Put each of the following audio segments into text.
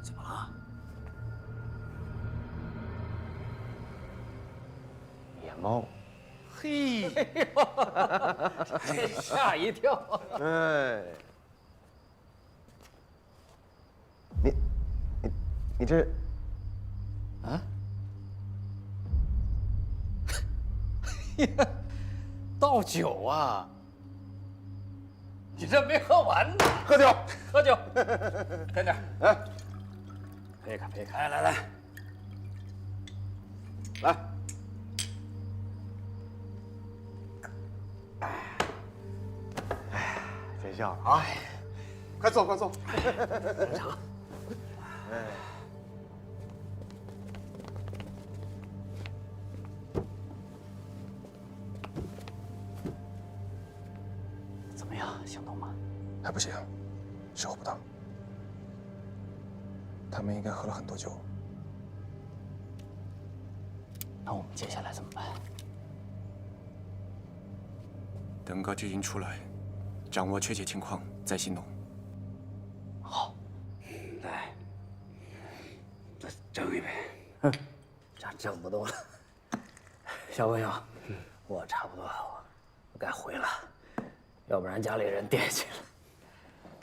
怎么了？野猫。嘿，吓一跳！哎，你这啊？呀，倒酒啊！你这没喝完呢。喝酒，喝酒，快点！哎，陪开陪开！来来来，来。别笑了啊！快坐，快坐。正常。哎，怎么样，行动吗？还不行，时候不当。他们应该喝了很多酒。那我们接下来怎么办？等高志英出来，掌握确切情况再行动。好，来，再整一杯。这整不动了。小朋友，我差不多，我该回了，要不然家里人惦记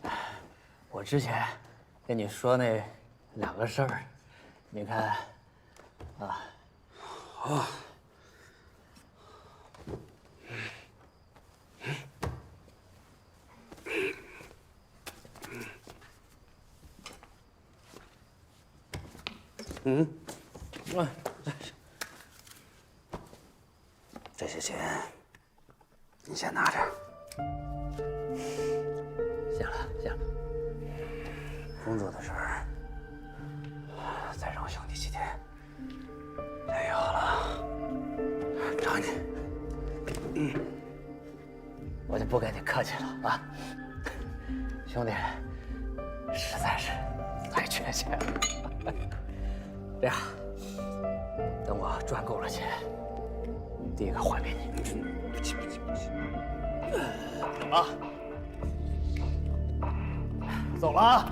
了。我之前跟你说那2个事儿，你看，啊，好。这些钱你先拿着。行了行了，工作的事儿，再让兄弟几天。再有了，找你。我就不跟你客气了啊，兄弟，实在是太缺钱了。这样，等我赚够了钱，第一个还给你。啊，走了啊。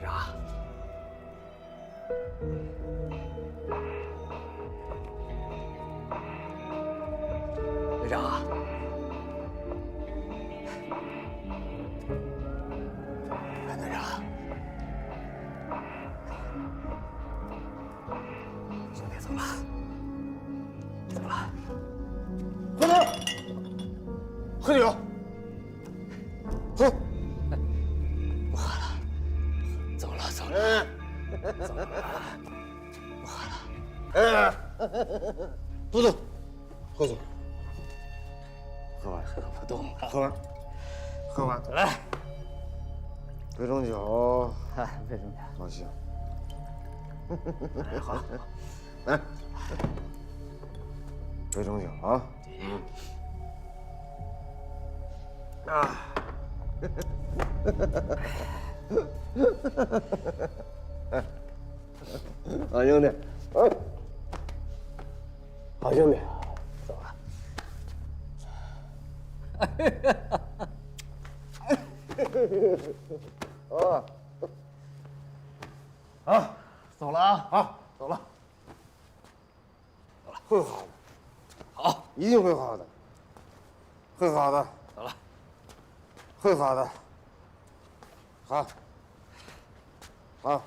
队长，队长，潘队长，兄弟走了，走了。快点，喝酒。喝。不喝了，走了走了，哎，走了，不喝了。哎，不走，喝酒。喝完，喝不动了。喝完，喝完。来，杯中酒，为什么呀？高兴。好，好，来，杯中酒啊。啊！好兄弟，好兄弟，走了。走了啊！好，走了。走了，会好的。好，一定会好的。会好的。走了。会好的。好。好。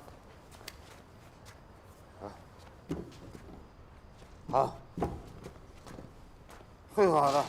好。会好的。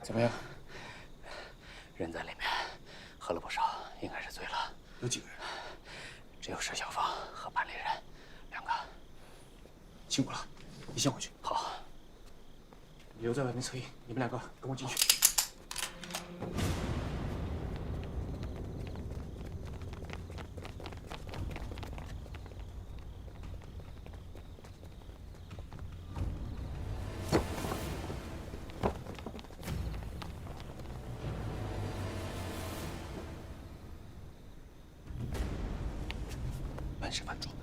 怎么样？人在里面，喝了不少，应该是醉了。有几个人？只有石小芳和班里人2个。辛苦了，你先回去。好，留在外面策应，你们2个跟我进去。满是饭桌的。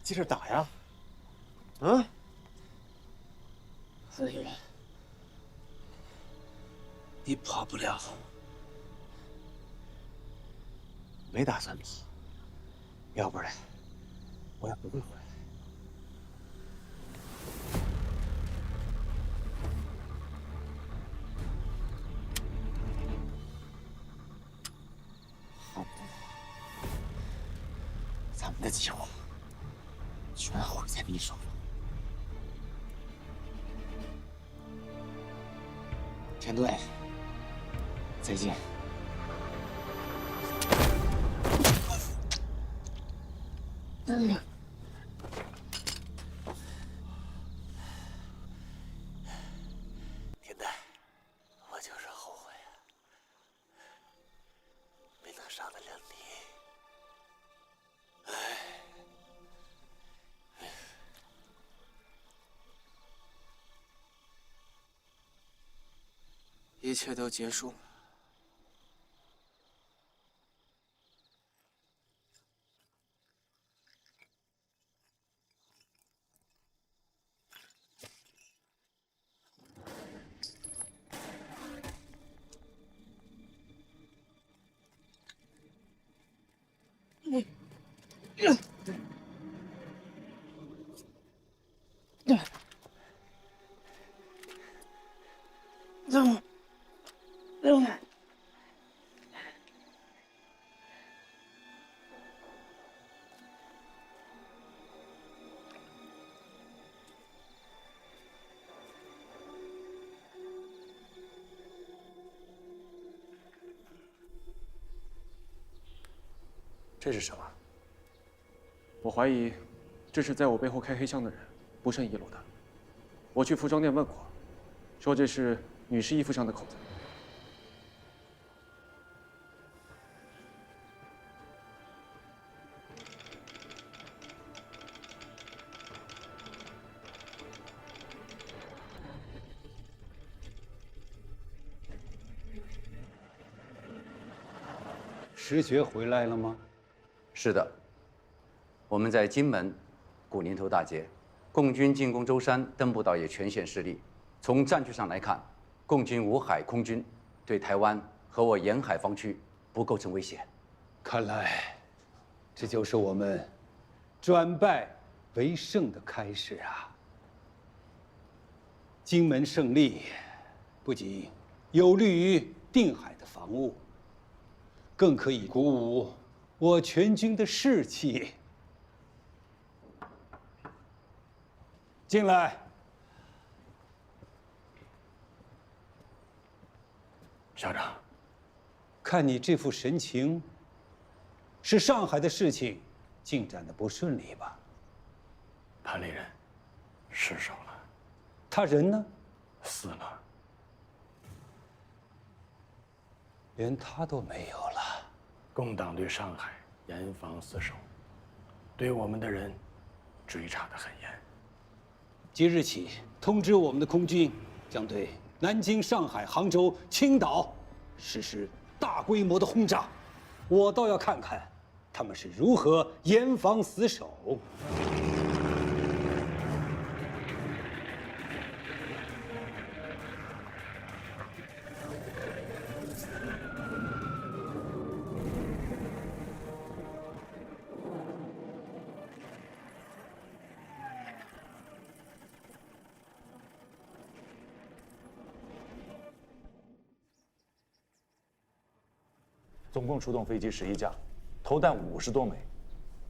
接着打呀！啊？子宇，你跑不了，没打算跑，要不然我也不会回来。咱们的计划全毁在你手上。田队，再见。田队，我就是后悔啊，没能杀得了你。一切都结束了。这是什么？我怀疑，这是在我背后开黑箱的人不慎遗落的。我去服装店问过，说这是女士衣服上的口子。石学回来了吗？是的，我们在金门、古宁头大捷，共军进攻舟山，登步道也全线失利。从战局上来看，共军无海空军对台湾和我沿海防区不构成威胁。看来，这就是我们转败为胜的开始啊！金门胜利，不仅有利于定海的防务，更可以鼓舞我全军的士气。进来。校长，看你这副神情，是上海的事情进展的不顺利吧？潘立人失手了，他人呢？死了，连他都没有了。共党对上海严防死守，对我们的人追查得很严。即日起，通知我们的空军将对南京、上海、杭州、青岛实施大规模的轰炸。我倒要看看他们是如何严防死守。总共出动飞机11架，投弹50多枚，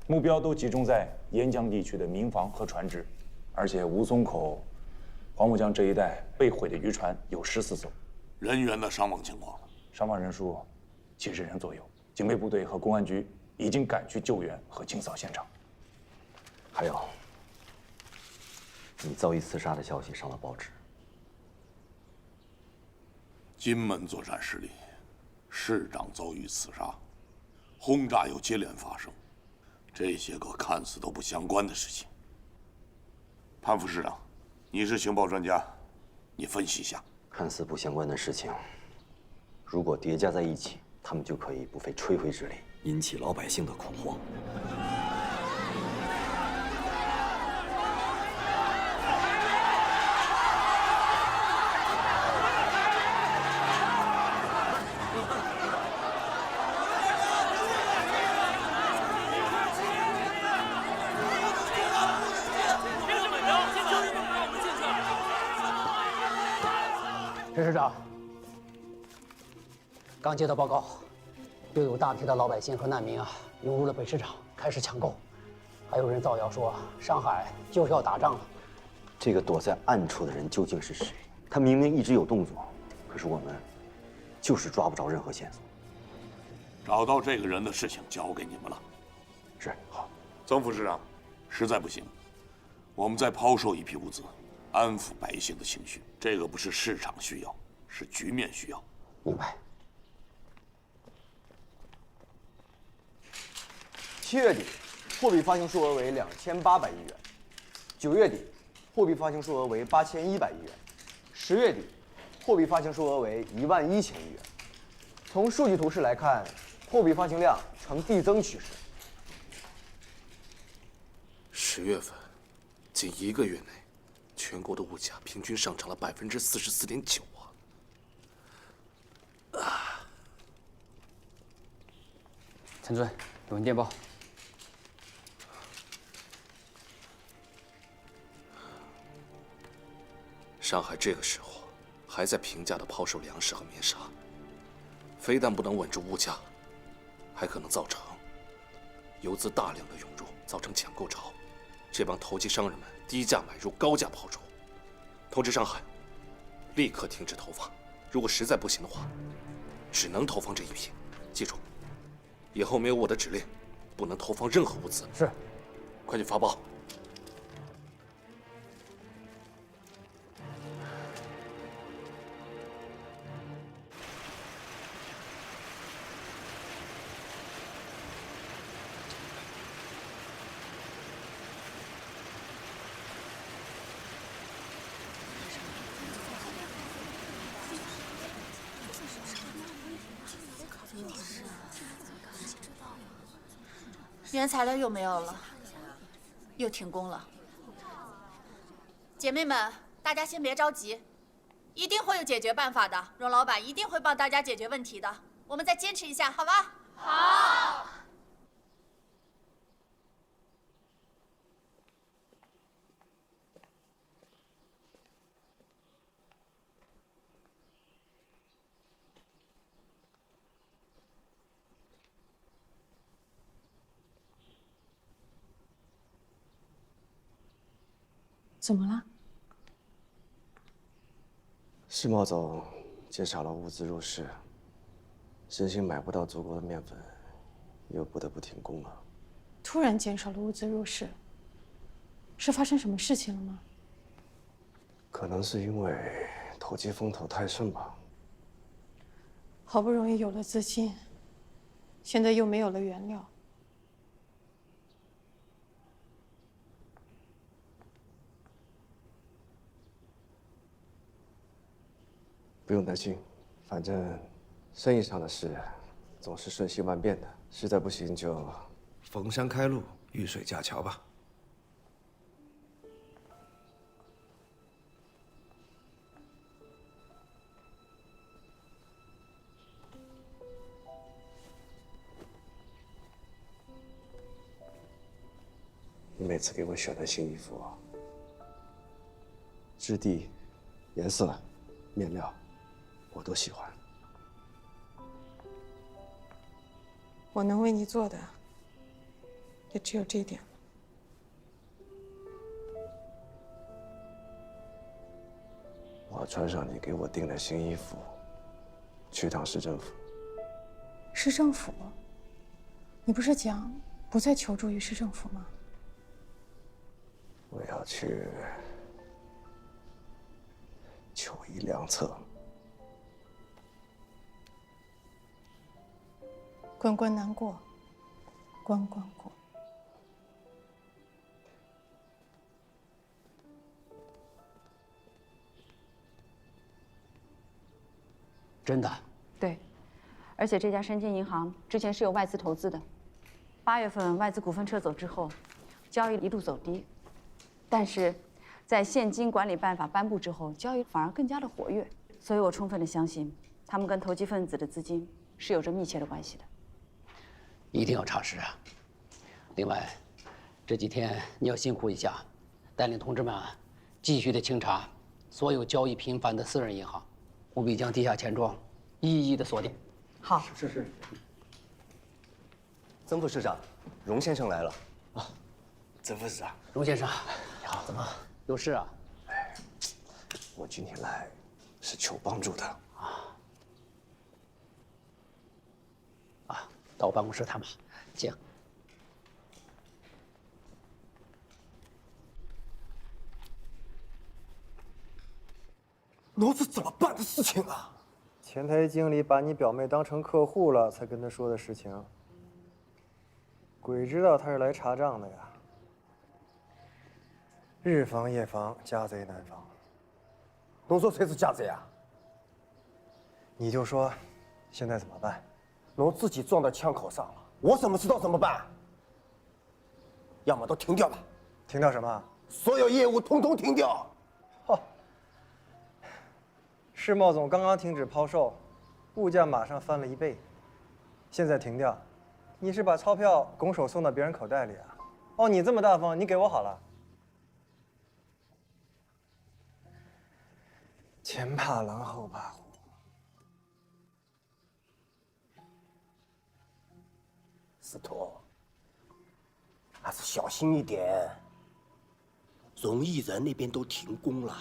目标都集中在沿江地区的民房和船只，而且吴淞口、黄浦江这一带被毁的渔船有14艘。人员的伤亡情况，伤亡人数70人左右，警备部队和公安局已经赶去救援和清扫现场。还有，你遭遇刺杀的消息上了报纸。金门作战失利，市长遭遇刺杀，轰炸又接连发生，这些个看似都不相关的事情。潘副市长，你是情报专家，你分析一下。看似不相关的事情，如果叠加在一起，他们就可以不费吹灰之力引起老百姓的恐慌。陈市长，刚接到报告，又有大批的老百姓和难民涌入了北市场，开始抢购，还有人造谣说上海就是要打仗了。这个躲在暗处的人究竟是谁？他明明一直有动作，可是我们就是抓不着任何线索。找到这个人的事情交给你们了。是，好。曾副市长，实在不行，我们再抛售一批物资，安抚百姓的情绪。这个不是市场需要，是局面需要。明白。7月底，货币发行数额为2800亿元；9月底，货币发行数额为8100亿元；10月底，货币发行数额为11000亿元。从数据图示来看，货币发行量呈递增趋势。10月份，仅1个月内，全国的物价平均上涨了44.9%啊！陈尊，有人电报。上海这个时候还在平价的抛售粮食和棉纱，非但不能稳住物价，还可能造成游资大量的涌入，造成抢购潮。这帮投机商人们低价买入，高价抛出。通知上海，立刻停止投放。如果实在不行的话，只能投放这一批。记住，以后没有我的指令，不能投放任何物资。是，快去发报。原材料又没有了，又停工了。姐妹们，大家先别着急，一定会有解决办法的。荣老板一定会帮大家解决问题的。我们再坚持一下，好吧？好。怎么了？世贸总减少了物资入市，实行买不到足够的面粉，又不得不停工了。突然减少了物资入市，是发生什么事情了吗？可能是因为投机风头太盛吧。好不容易有了资金，现在又没有了原料。不用担心，反正生意上的事总是瞬息万变的，实在不行就逢山开路，遇水架桥吧。你每次给我选的新衣服，质地、颜色、面料，我都喜欢。我能为你做的，也只有这一点了。我要穿上你给我订的新衣服，去趟市政府。市政府？你不是讲不再求助于市政府吗？我要去求医良策。关关难过，关关过。真的？对，而且这家深建银行之前是有外资投资的，8月份外资股份撤走之后，交易一度走低，但是在现金管理办法颁布之后，交易反而更加的活跃，所以我充分的相信，他们跟投机分子的资金是有着密切的关系的。一定要查实啊！另外，这几天你要辛苦一下，带领同志们继续的清查所有交易频繁的私人银行。务必将地下钱庄一一的锁定。好。是。曾副市长，荣先生来了。啊，曾副市长，荣先生，你好，怎么有事啊？我今天来是求帮助的。到我办公室谈吧，请。那是怎么办的事情啊？前台经理把你表妹当成客户了，才跟她说的事情。鬼知道他是来查账的呀！日防夜防，家贼难防。侬说谁是家贼啊？你就说，现在怎么办？侬自己撞到枪口上了，我怎么知道怎么办？要么都停掉吧。停掉什么？所有业务统统停掉。世贸总刚刚停止抛售，物价马上翻了1倍。现在停掉，你是把钞票拱手送到别人口袋里啊？哦，你这么大方，你给我好了。前怕狼后怕虎。司徒，还是小心一点。荣毅人那边都停工了。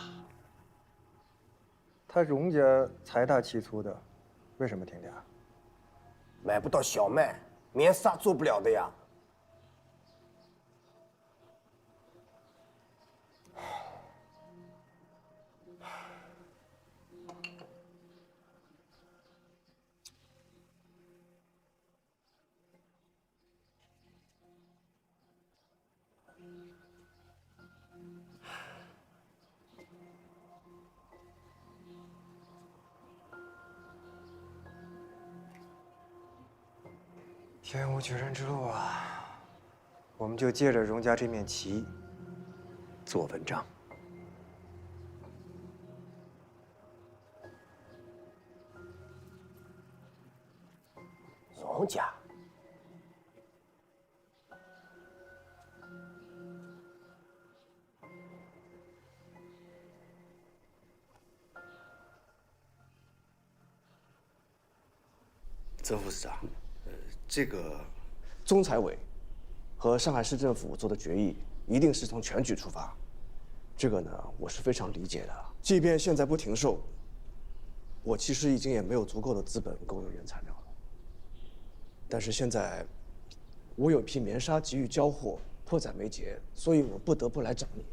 他荣家财大气粗的，为什么停掉？买不到小麦，棉纱做不了的呀。天无绝人之路啊！我们就借着荣家这面旗做文章。荣家，曾副市长。这个中财委和上海市政府做的决议，一定是从全局出发。这个呢，我是非常理解的。即便现在不停售，我其实已经也没有足够的资本购入原材料了。但是现在，我有批棉纱急于交货，迫在眉睫，所以我不得不来找你。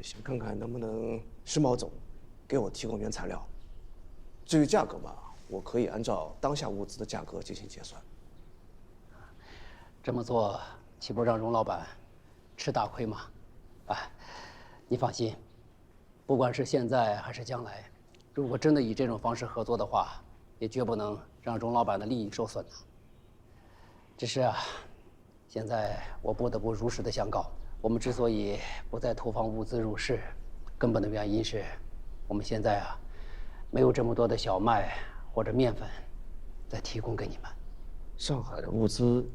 想看看能不能世贸总给我提供原材料。至于价格嘛，我可以按照当下物资的价格进行结算。这么做岂不让荣老板吃大亏吗？你放心，不管是现在还是将来，如果真的以这种方式合作的话，也绝不能让荣老板的利益受损的。只是现在我不得不如实的相告，我们之所以不再投放物资入市，根本的原因是，我们现在没有这么多的小麦或者面粉再提供给你们。上海的物资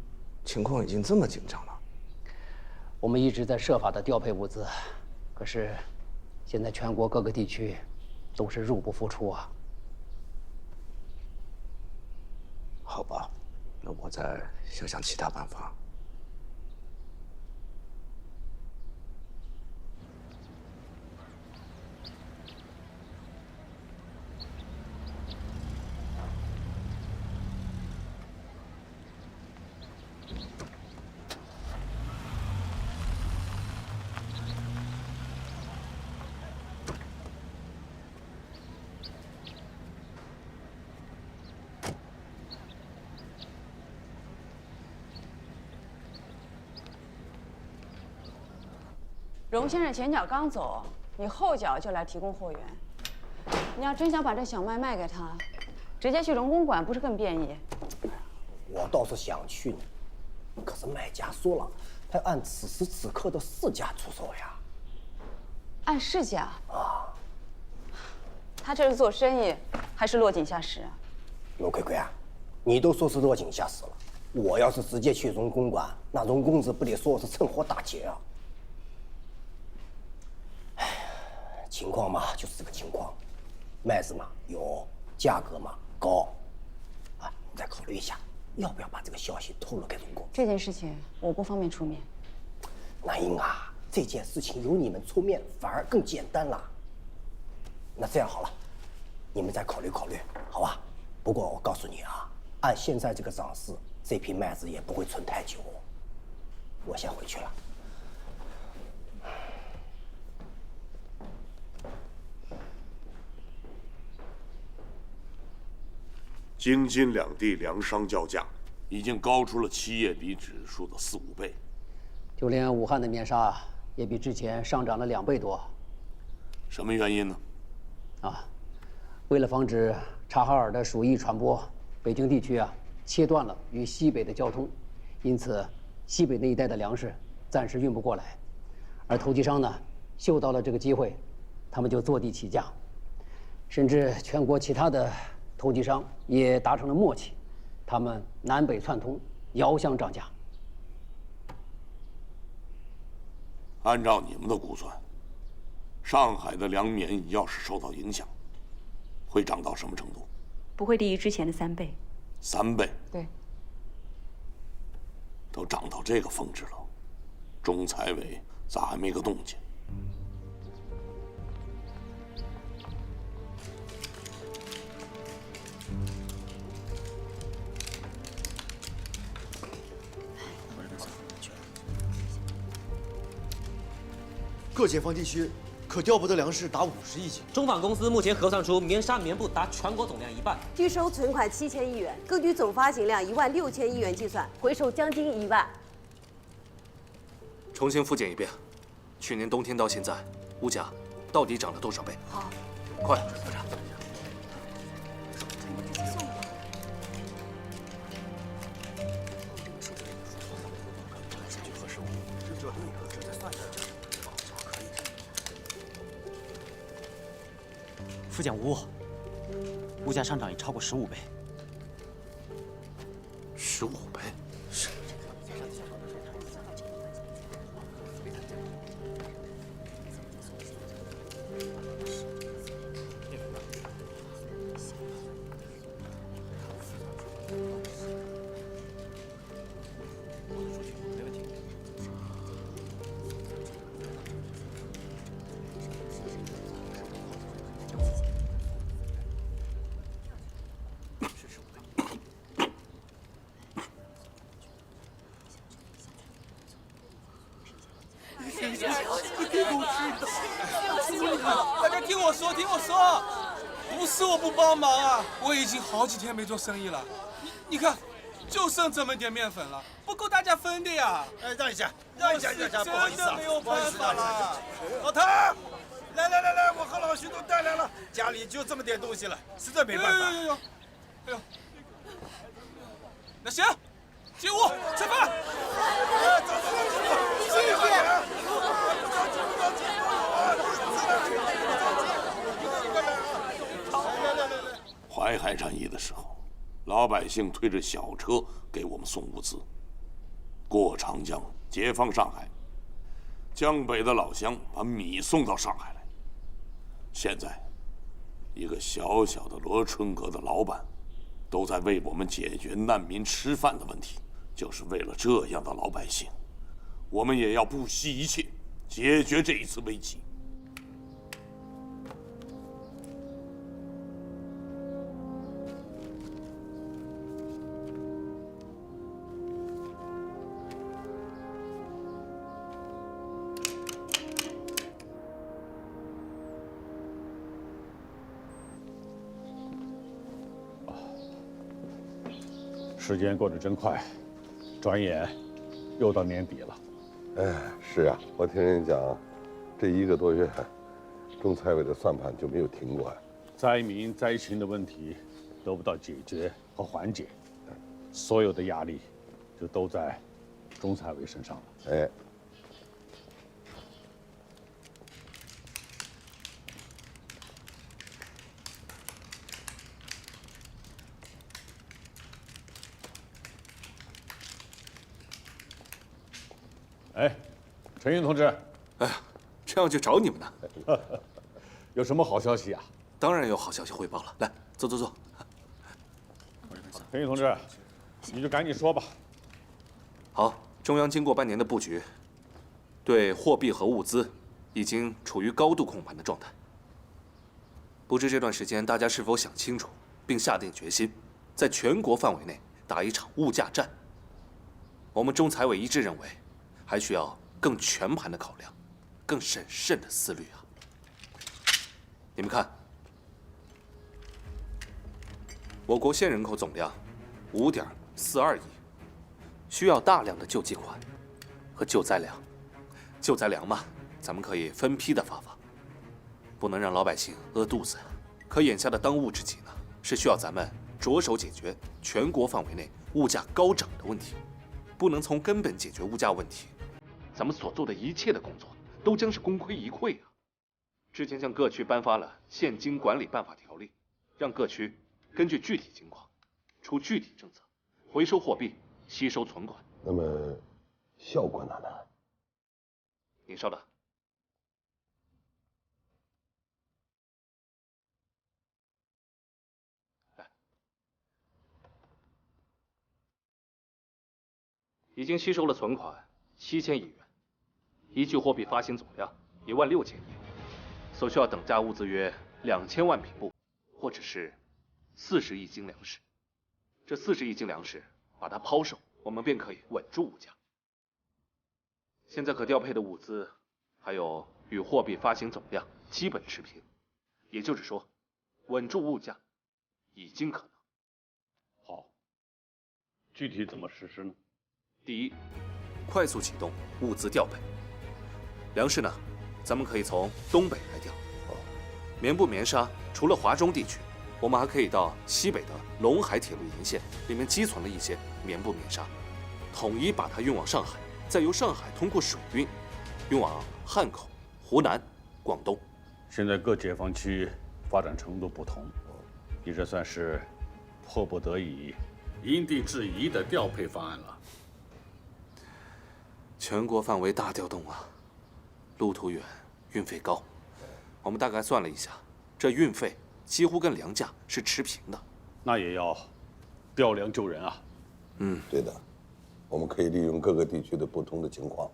情况已经这么紧张了，我们一直在设法的调配物资，可是现在全国各个地区都是入不敷出啊。好吧，那我再想想其他办法。荣先生前脚刚走，你后脚就来提供货源。你要真想把这小麦卖给他，直接去荣公馆不是更便宜？我倒是想去呢，可是卖家说了，他要按此时此刻的市价出售呀。按市价啊？他这是做生意，还是落井下石啊？罗葵葵啊，你都说是落井下石了，我要是直接去荣公馆，那荣公子不得说是趁火打劫啊？情况嘛，就是这个情况。麦子嘛有，价格嘛高，啊，你再考虑一下，要不要把这个消息透露给中共？这件事情我不方便出面。南英啊，这件事情由你们出面反而更简单了。那这样好了，你们再考虑考虑，好吧？不过我告诉你啊，按现在这个涨势，这批麦子也不会存太久。我先回去了。京津两地粮商叫价已经高出了7月底指数的4、5倍。就连武汉的面纱也比之前上涨了2倍多。什么原因呢？为了防止察哈尔的鼠疫传播，北京地区切断了与西北的交通，因此西北那一带的粮食暂时运不过来。而投机商呢，嗅到了这个机会，他们就坐地起价，甚至全国其他的投机商也达成了默契，他们南北串通，遥相涨价。按照你们的估算，上海的粮棉要是受到影响，会涨到什么程度？不会低于之前的3倍。3倍？对。都涨到这个峰值了，中财委咋还没个动静？各解放地区可调拨的粮食达50亿斤。中纺公司目前核算出棉纱棉布达全国总量1半，拒收存款7000亿元，根据总发行量16000亿元计算，回收将近1万。重新复检一遍，去年冬天到现在，物价到底涨了多少倍？好，快，部长。复检无误，物价上涨已超过15倍。15倍？是。大家听我说，听我说，不是我不帮忙啊，我已经好几天没做生意了。你看，就剩这么点面粉了，不够大家分的呀。哎，让一下，让一下，不好意思啊，真的没有办法了。老唐，来，我和老徐都带来了，家里就这么点东西了，实在没办法。哎呦，那行，进屋吃饭。谢谢。淮海战役的时候，老百姓推着小车给我们送物资，过长江解放上海，江北的老乡把米送到上海来。现在，一个小小的罗春阁的老板，都在为我们解决难民吃饭的问题。就是为了这样的老百姓，我们也要不惜一切解决这一次危机。时间过得真快，转眼又到年底了。哎，是啊，我听人讲，这1个多月，中财委的算盘就没有停过。灾民灾情的问题得不到解决和缓解，所有的压力就都在中财委身上了。哎。哎，陈云同志，哎呀，这样就找你们呢。有什么好消息啊？当然有好消息汇报了。来，坐坐坐。陈毅同志，你就赶紧说吧。好，中央经过半年的布局，对货币和物资已经处于高度控盘的状态。不知这段时间大家是否想清楚，并下定决心，在全国范围内打一场物价战？我们中财委一致认为，还需要更全盘的考量，更审慎的思虑啊。你们看，我国现人口总量5.42亿，需要大量的救济款和救灾粮。救灾粮嘛，咱们可以分批的发放，不能让老百姓饿肚子。可眼下的当务之急呢，是需要咱们着手解决全国范围内物价高涨的问题，不能从根本解决物价问题，咱们所做的一切的工作都将是功亏一篑啊！之前向各区颁发了现金管理办法条例，让各区根据具体情况出具体政策，回收货币，吸收存款。那么效果呢？您稍等。已经吸收了存款7000亿元，依据货币发行总量16000亿，所需要等价物资约2000万匹布，或者是40亿斤粮食。这40亿斤粮食把它抛售，我们便可以稳住物价。现在可调配的物资还有与货币发行总量基本持平，也就是说，稳住物价已经可能。好，具体怎么实施呢？第一，快速启动物资调配。粮食呢，咱们可以从东北来调。棉布棉纱除了华中地区，我们还可以到西北的陇海铁路沿线，里面积存了一些棉布棉纱，统一把它运往上海，再由上海通过水运运往汉口、湖南、广东。现在各解放区发展程度不同，你这算是迫不得已、因地制宜的调配方案了。全国范围大调动啊，路途远，运费高。我们大概算了一下，这运费几乎跟粮价是持平的。那也要调粮救人啊。对的，我们可以利用各个地区的不同的情况，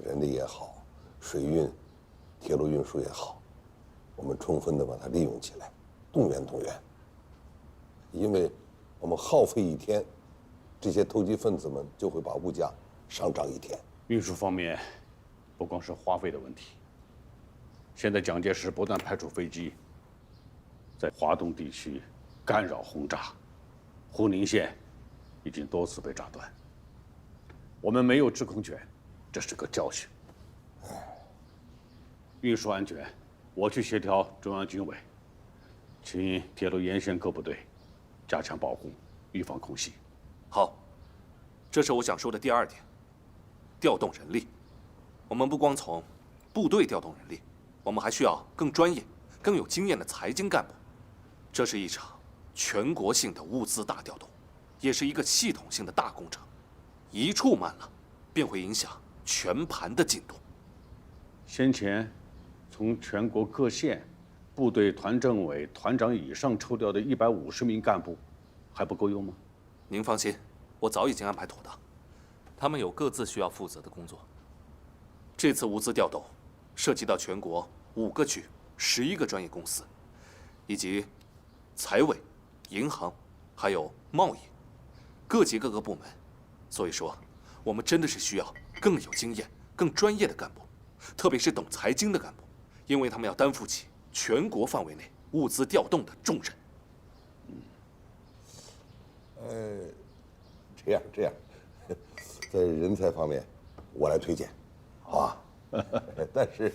人力也好，水运、铁路运输也好，我们充分的把它利用起来，动员动员。因为我们耗费一天，这些投机分子们就会把物价上涨一天。运输方面，不光是花费的问题。现在蒋介石不断派出飞机，在华东地区干扰轰炸，呼宁线已经多次被炸断。我们没有制空权，这是个教训。运输安全，我去协调中央军委，请铁路沿线各部队加强保护，预防空袭。好，这是我想说的第二点，调动人力。我们不光从部队调动人力，我们还需要更专业、更有经验的财经干部。这是一场全国性的物资大调动，也是一个系统性的大工程。一处慢了，便会影响全盘的进度。先前从全国各县部队团政委团长以上抽调的150名干部，还不够用吗？您放心，我早已经安排妥当，他们有各自需要负责的工作。这次物资调动涉及到全国5个区、11个专业公司，以及财委、银行，还有贸易，各级各个部门。所以说，我们真的是需要更有经验、更专业的干部，特别是懂财经的干部，因为他们要担负起全国范围内物资调动的重任。这样，在人才方面，我来推荐，好吧？但是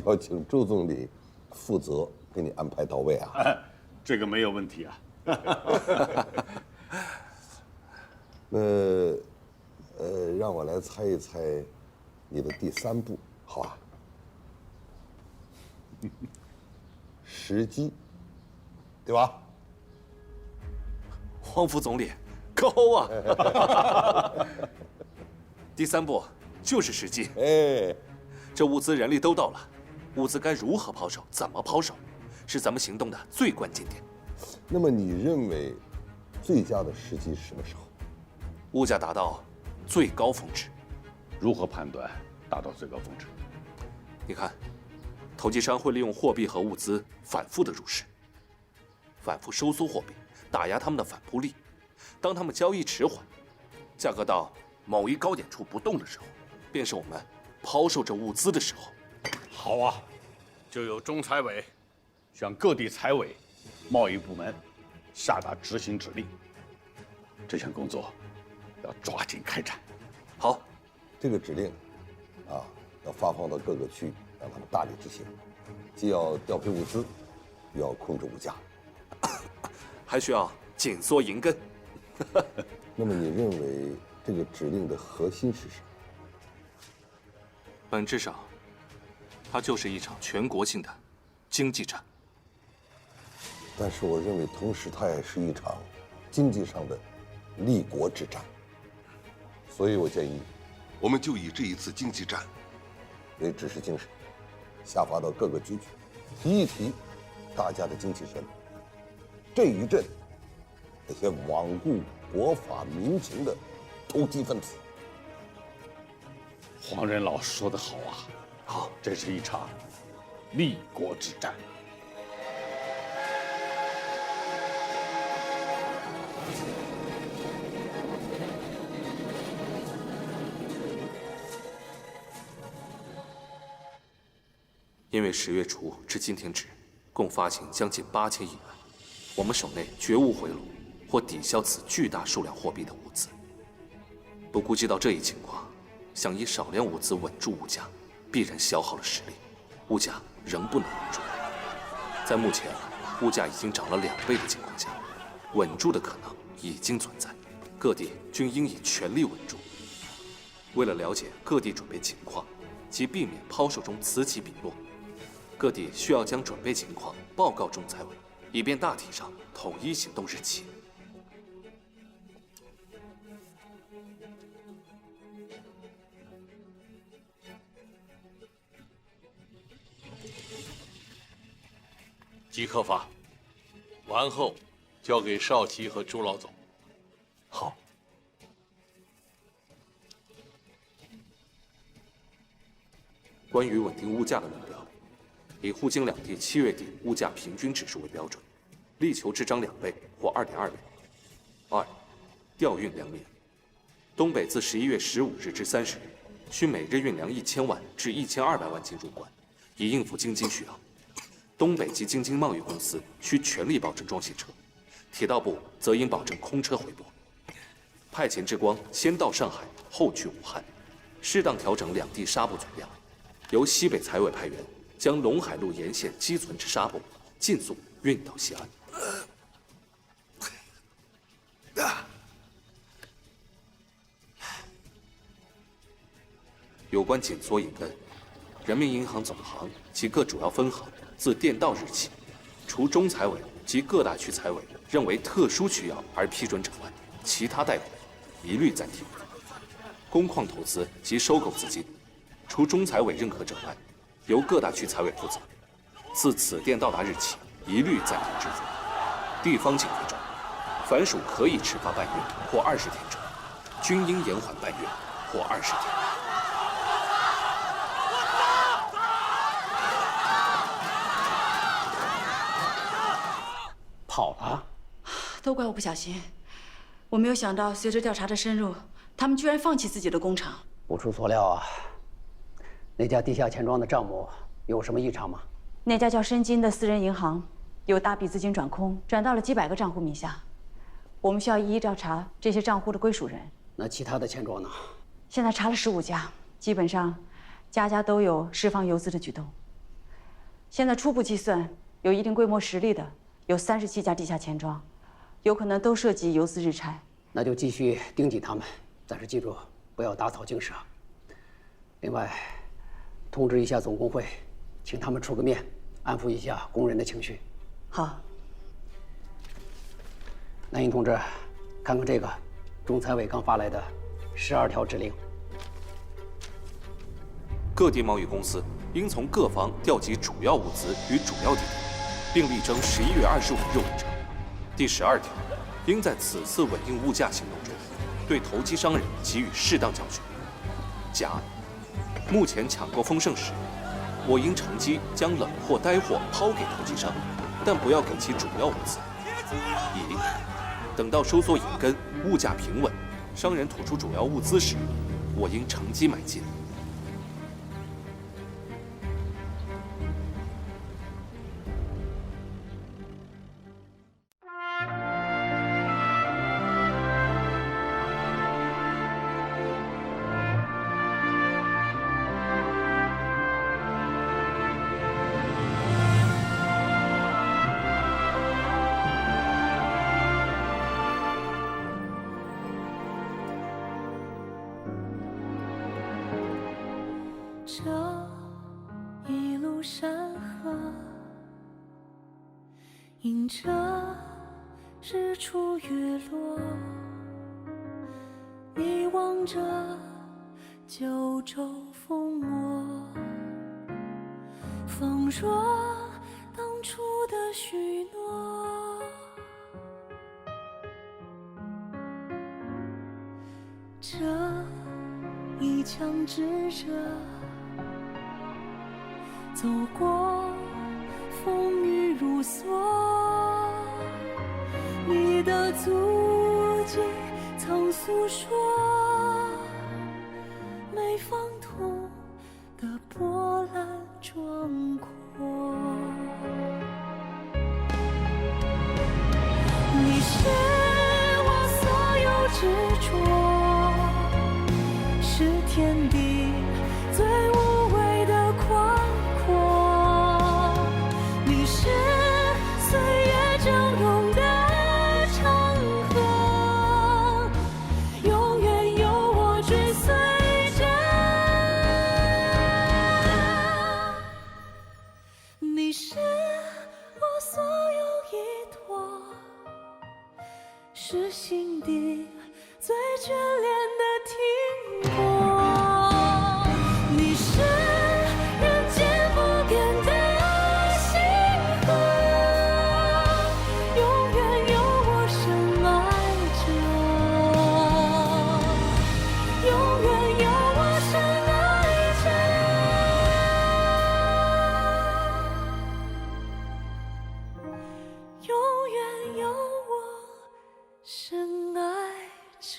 要请周总理负责给你安排到位啊。这个没有问题啊。那让我来猜一猜你的第3步，好吧？时机，对吧？黄副总理，高啊！第3步就是时机。这物资人力都到了，物资该如何抛售，怎么抛售，是咱们行动的最关键点。那么你认为最佳的时机是什么时候？物价达到最高峰值。如何判断达到最高峰值？你看，投机商会利用货币和物资反复的入市，反复收缩货币，打压他们的反扑力。当他们交易迟缓，价格到某一高点处不动的时候，便是我们抛售这物资的时候。好啊，就由中财委向各地财委、贸易部门下达执行指令。这项工作要抓紧开展。好，这个指令啊，要发放到各个区，让他们大力执行，既要调配物资，又要控制物价，还需要紧缩银根。那么你认为这个指令的核心是什么？本质上，它就是一场全国性的经济战。但是我认为，同时它也是一场经济上的立国之战。所以我建议，我们就以这一次经济战为指示精神，下发到各个局提一提大家的精气神，震一震那些罔顾国法民情的投机分子。黄仁老说得好啊！好，这是一场立国之战。因为10月初至今天止，共发行将近8000亿元，我们手内绝无回笼或抵消此巨大数量货币的物资。不顾及到这一情况，想以少量物资稳住物价，必然消耗了实力，物价仍不能稳住。在目前物价已经涨了2倍的情况下，稳住的可能已经存在，各地均应以全力稳住。为了了解各地准备情况，及避免抛售中此起彼落，各地需要将准备情况报告中财委，以便大体上统一行动日期。即刻发，完后交给少奇和朱老总。好。关于稳定物价的目标，以沪京两地7月底物价平均指数为标准，力求滞涨2倍或2.2倍。2. 调运粮民，东北自11月15日至30日，需每日运粮1000万至1200万斤入关，以应付京津需要。东北及京津贸易公司需全力保证装卸车，铁道部则应保证空车回拨。派遣之光先到上海，后去武汉，适当调整两地纱布总量。由西北财委派员将陇海路沿线积存之纱布尽速运到西安。有关紧缩银根，人民银行总行及各主要分行自电到日起，除中财委及各大区财委认为特殊需要而批准者外，其他贷款一律暂停。工矿投资及收购资金，除中财委认可者外，由各大区财委负责。自此电到达日起，一律暂停支付。地方经费中，凡属可以迟发半月或20天者，均应延缓半月或20天。跑了？都怪我不小心，我没有想到，随着调查的深入，他们居然放弃自己的工厂。不出所料啊，那家地下钱庄的账目有什么异常吗？那家叫申金的私人银行，有大笔资金转空，转到了几百个账户名下。我们需要一一调查这些账户的归属人。那其他的钱庄呢？现在查了15家，基本上家家都有释放游资的举动。现在初步计算，有一定规模实力的有37家地下钱庄，有可能都涉及游资日差。那就继续盯紧他们，但是记住不要打草惊蛇。另外，通知一下总工会，请他们出个面，安抚一下工人的情绪。好。南英同志，看看这个，中财委刚发来的12条指令。各地贸易公司应从各方调集主要物资与主要地点，并力争11月25日完成。第12条，应在此次稳定物价行动中，对投机商人给予适当教训。甲，目前抢购丰盛时，我应乘机将冷货、呆货抛给投机商，但不要给其主要物资。乙，等到收缩银根、物价平稳，商人吐出主要物资时，我应乘机买进。这一路山河，迎着日出月落，你望着九州烽火，仿若当初的许诺。这一腔炙热，走过风雨如梭，你的足迹曾诉说，没放痛的波澜壮阔。你是我所有执着，是天地最无畏的宽阔，你是岁月峥嵘的长河，永远有我追随着。你是我所有依托，是心底最眷恋的停泊。你是人间不变的星河，永远有我深爱着，永远有我深爱着，永远有我深爱着。